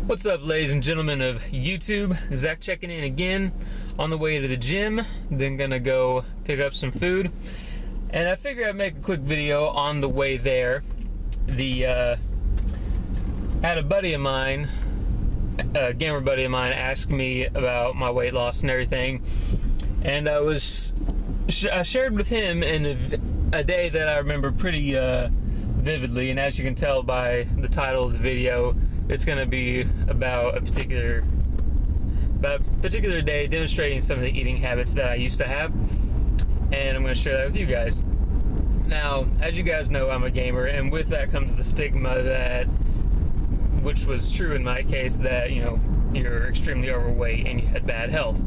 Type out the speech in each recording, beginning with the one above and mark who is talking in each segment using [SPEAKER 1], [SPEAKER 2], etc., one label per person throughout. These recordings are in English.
[SPEAKER 1] What's up, ladies and gentlemen of YouTube? Zach checking in again on the way to the gym, then gonna go pick up some food. And I figured I'd make a quick video on the way there. I had a buddy of mine, a gamer buddy of mine, ask me about my weight loss and everything. And I shared with him in a day that I remember pretty vividly. And as you can tell by the title of the video, it's going to be about a particular day demonstrating some of the eating habits that I used to have, and I'm going to share that with you guys. Now, as you guys know, I'm a gamer, and with that comes the stigma that, which was true in my case, that you're extremely overweight and you had bad health.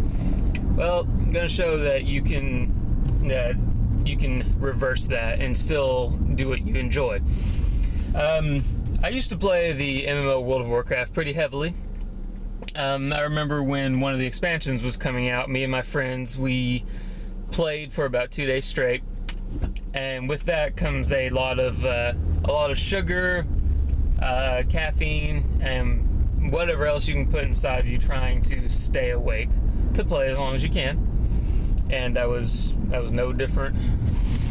[SPEAKER 1] Well, I'm going to show that you can reverse that and still do what you enjoy. I used to play the MMO World of Warcraft pretty heavily. I remember when one of the expansions was coming out, me and my friends, we played for about 2 days straight. And with that comes a lot of sugar, caffeine, and whatever else you can put inside of you trying to stay awake to play as long as you can. And that was no different.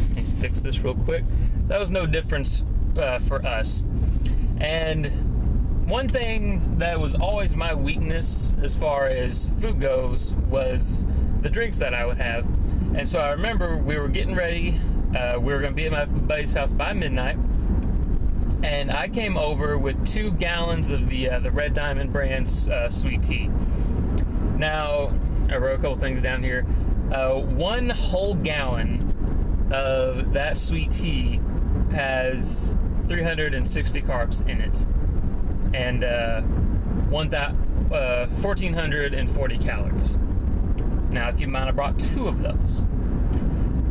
[SPEAKER 1] Let me fix this real quick. That was no difference for us. And one thing that was always my weakness as far as food goes was the drinks that I would have. And so I remember we were getting ready. We were going to be at my buddy's house by midnight. And I came over with 2 gallons of the Red Diamond brand sweet tea. Now, I wrote a couple things down here. 1 whole gallon of that sweet tea has 360 carbs in it, and 1,440 calories. Now, keep in mind, I brought 2 of those.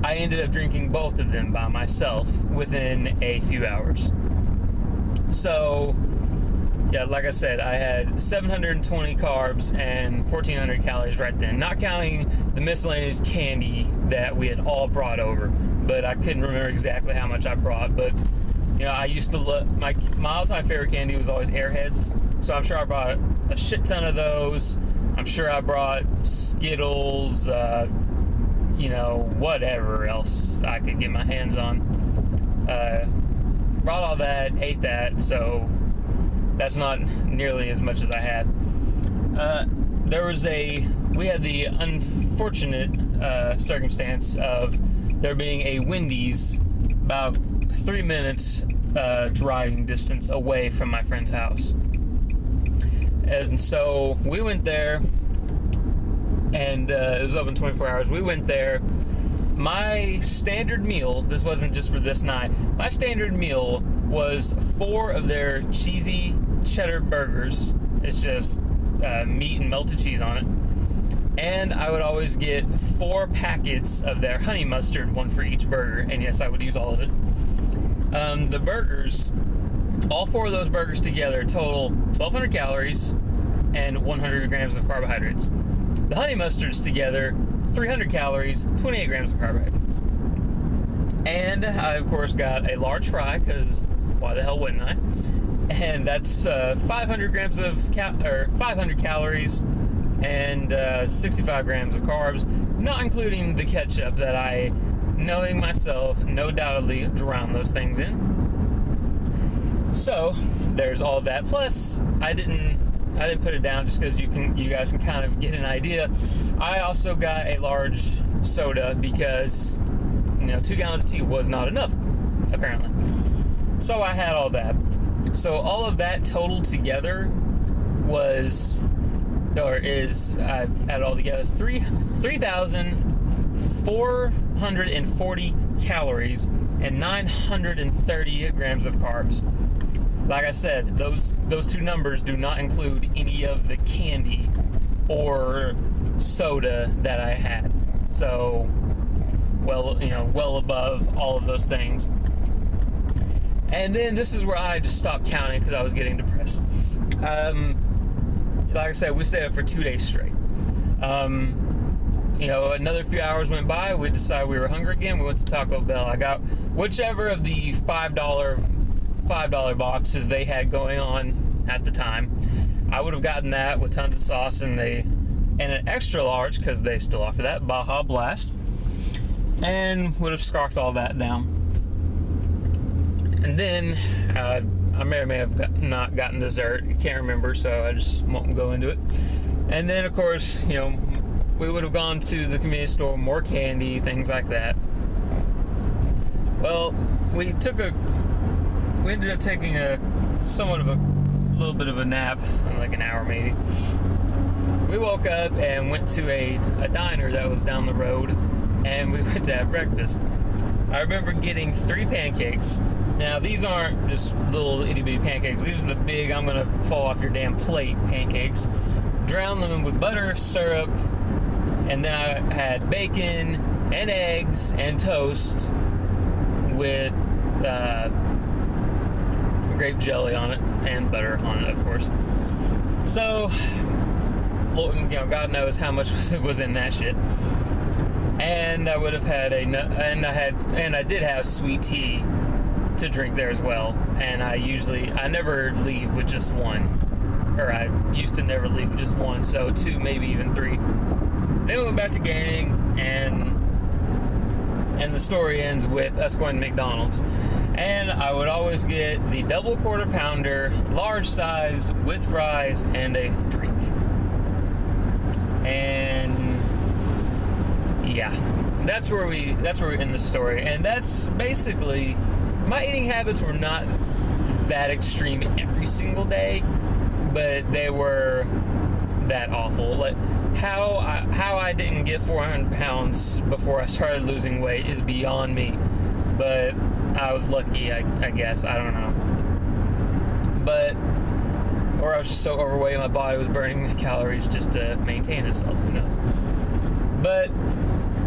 [SPEAKER 1] I ended up drinking both of them by myself within a few hours. So, yeah, like I said, I had 720 carbs and 1,400 calories right then, not counting the miscellaneous candy that we had all brought over. But I couldn't remember exactly how much I brought. But I used to look, my all-time favorite candy was always Airheads. So I'm sure I brought a shit ton of those. I'm sure I brought Skittles, whatever else I could get my hands on. Brought all that, ate that, so that's not nearly as much as I had. We had the unfortunate circumstance of there being a Wendy's about 3 minutes driving distance away from my friend's house. And so we went there, and it was open 24 hours. We went there. My standard meal, this wasn't just for this night, my standard meal was 4 of their cheesy cheddar burgers. It's just meat and melted cheese on it. And I would always get 4 packets of their honey mustard, 1 for each burger. And yes, I would use all of it. The burgers, all 4 of those burgers together total 1,200 calories and 100 grams of carbohydrates. The honey mustards together, 300 calories, 28 grams of carbohydrates. And I, of course, got a large fry, because why the hell wouldn't I? And that's 500 grams of 500 calories and 65 grams of carbs, not including the ketchup that I, knowing myself, no doubtedly drown those things in. So there's all of that. Plus, I didn't put it down just because you guys can kind of get an idea. I also got a large soda because 2 gallons of tea was not enough, apparently. So I had all that. So all of that totaled together I added all together 3,440 calories and 930 grams of carbs. Like I said, those 2 numbers do not include any of the candy or soda that I had. So, well above all of those things. And then this is where I just stopped counting because I was getting depressed. Like I said, we stayed up for 2 days straight. Another few hours went by. We decided we were hungry again. We went to Taco Bell. I got whichever of the $5 boxes they had going on at the time. I would have gotten that with tons of sauce and an extra large, because they still offer that, Baja Blast, and would have scarfed all that down. And then I may or may have not gotten dessert. I can't remember, so I just won't go into it. And then, of course, you know, we would have gone to the convenience store, more candy, things like that. Well, we ended up taking a little bit of a nap, like an hour maybe. We woke up and went to a diner that was down the road, and we went to have breakfast. I remember getting 3 pancakes. Now, these aren't just little itty-bitty pancakes. These are the big, I'm gonna fall off your damn plate pancakes. Drowned them with butter, syrup, and then I had bacon and eggs and toast with grape jelly on it and butter on it, of course. So, you know, God knows how much was in that shit. And I would have had I did have sweet tea to drink there as well. And I never leave with just one. Or I used to never leave with just one, so 2, maybe even 3. Then we went back to gaming, and the story ends with us going to McDonald's. And I would always get the double quarter pounder, large size, with fries and a drink. And yeah, that's where we end the story. And that's basically, my eating habits were not that extreme every single day, but they were that awful. Like how I didn't get 400 pounds before I started losing weight is beyond me. But I was lucky, I guess. I don't know. Or I was just so overweight, my body was burning the calories just to maintain itself. Who knows? But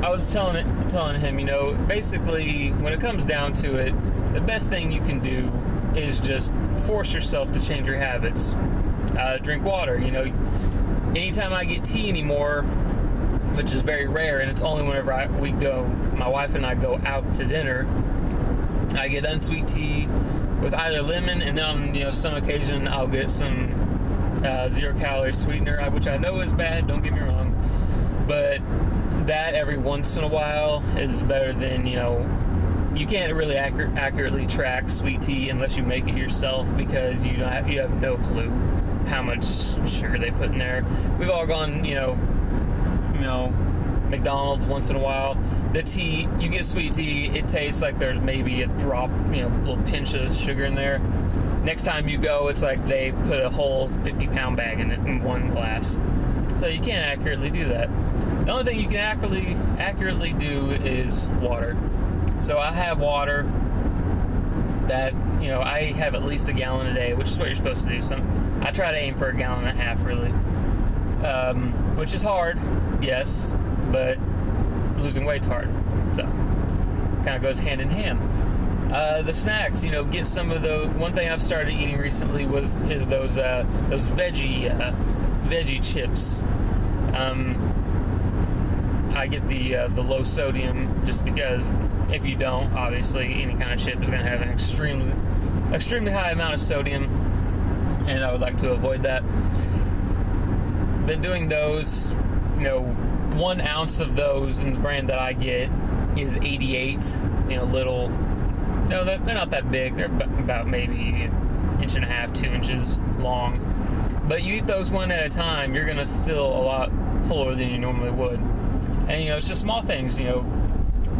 [SPEAKER 1] I was telling him, you know, basically, when it comes down to it, the best thing you can do is just force yourself to change your habits. Drink water. You know, anytime I get tea anymore, which is very rare, and it's only whenever my wife and I go out to dinner, I get unsweet tea with either lemon, and then on, you know, some occasion I'll get some 0-calorie sweetener, which I know is bad, don't get me wrong, but that every once in a while is better than, you know, you can't really accurately track sweet tea unless you make it yourself, because you have no clue how much sugar they put in there. We've all gone, you know, McDonald's once in a while. The tea, you get sweet tea, it tastes like there's maybe a drop, you know, a little pinch of sugar in there. Next time you go, it's like they put a whole 50-pound bag in it in one glass. So you can't accurately do that. The only thing you can accurately do is water. So I have water that, you know, I have at least a gallon a day, which is what you're supposed to do. I try to aim for 1.5 gallons, really, which is hard, yes, but losing weight's hard. So kind of goes hand in hand. The snacks, you know, get some of the. One thing I've started eating recently is those veggie chips. I get the low sodium, just because if you don't, obviously any kind of chip is going to have an extremely high amount of sodium, and I would like to avoid that. Been doing those, you know, 1 ounce of those in the brand that I get is 88, you know, little. No, they're not that big. They're about maybe 1.5 to 2 inches long. But you eat those one at a time, you're going to feel a lot fuller than you normally would. And, you know, it's just small things, you know.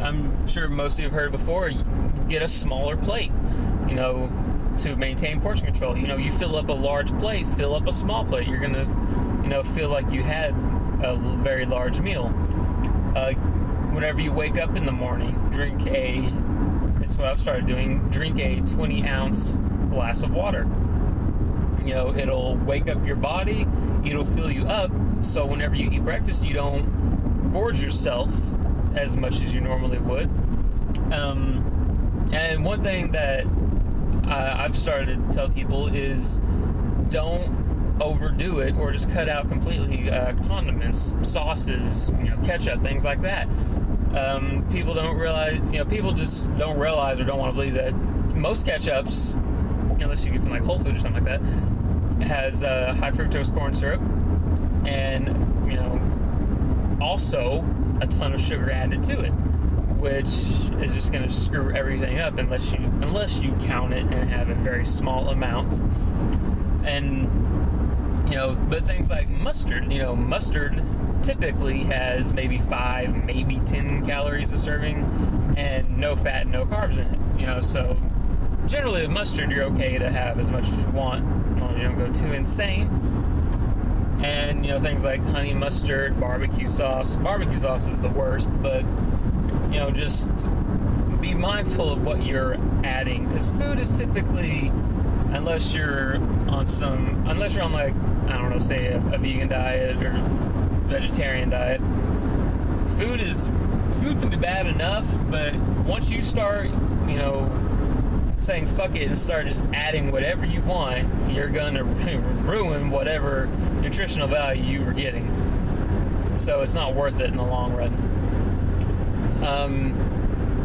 [SPEAKER 1] I'm sure most of you have heard it before. You get a smaller plate, you know, to maintain portion control. You know, you fill up a large plate, fill up a small plate. You're going to, you know, feel like you had a very large meal. Whenever you wake up in the morning, it's what I've started doing, drink a 20-ounce glass of water. You know, it'll wake up your body, it'll fill you up, so whenever you eat breakfast, you don't gorge yourself as much as you normally would. And one thing that I've started to tell people is don't overdo it, or just cut out completely condiments, sauces, you know, ketchup, things like that. People don't realize, you know, people just don't realize or don't want to believe that most ketchups, unless you get from like Whole Foods or something like that, has high fructose corn syrup, and also a ton of sugar added to it, which is just going to screw everything up unless you count it and have a very small amount. And but things like mustard, mustard typically has maybe 5, maybe 10 calories a serving, and no fat, no carbs in it. So generally with mustard, you're okay to have as much as you want, as long as you don't go too insane. And things like honey mustard, barbecue sauce. Barbecue sauce is the worst, but just be mindful of what you're adding, because food is typically, unless you're on like, I don't know, say a vegan diet or vegetarian diet, food can be bad enough, but once you start saying fuck it and start just adding whatever you want, you're gonna ruin whatever nutritional value you were getting. So it's not worth it in the long run.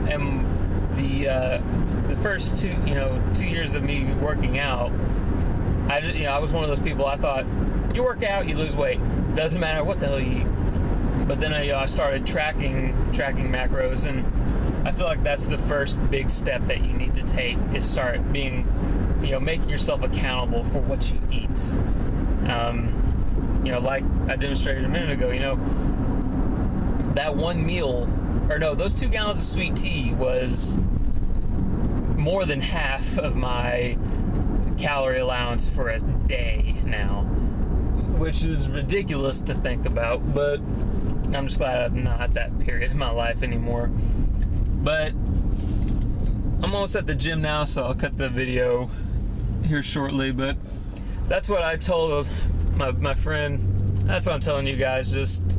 [SPEAKER 1] And the first 2 years of me working out, I was one of those people. I thought, you work out, you lose weight, doesn't matter what the hell you eat. But then I started tracking macros, and I feel like that's the first big step that you need to take, is start being, making yourself accountable for what you eat. Like I demonstrated a minute ago, that one meal, or no, those 2 gallons of sweet tea was more than half of my calorie allowance for a day now, which is ridiculous to think about, but I'm just glad I'm not at that period in my life anymore. But I'm almost at the gym now, so I'll cut the video here shortly. But that's what I told my friend. That's what I'm telling you guys. Just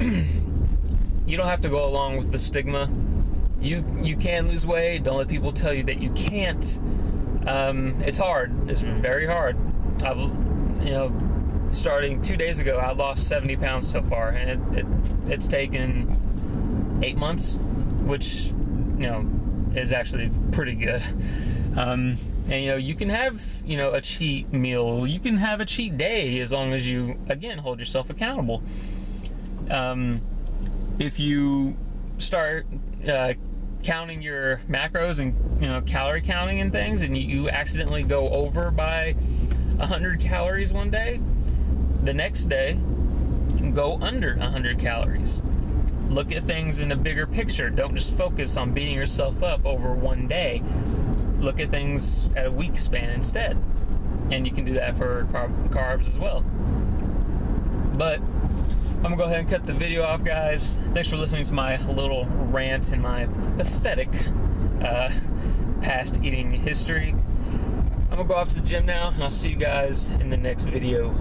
[SPEAKER 1] you don't have to go along with the stigma. You can lose weight. Don't let people tell you that you can't. It's hard. It's very hard. Starting 2 days ago, I lost 70 pounds so far, and it's taken 8 months, which is actually pretty good. And you can have a cheat meal, you can have a cheat day, as long as you again hold yourself accountable. If you start counting your macros and calorie counting and things, and you accidentally go over by 100 calories one day, the next day go under 100 calories. Look at things in a bigger picture. Don't just focus on beating yourself up over one day. Look at things at a week span instead. And you can do that for carbs as well. But I'm gonna go ahead and cut the video off, guys. Thanks for listening to my little rant and my pathetic past eating history. I'm gonna go off to the gym now, and I'll see you guys in the next video.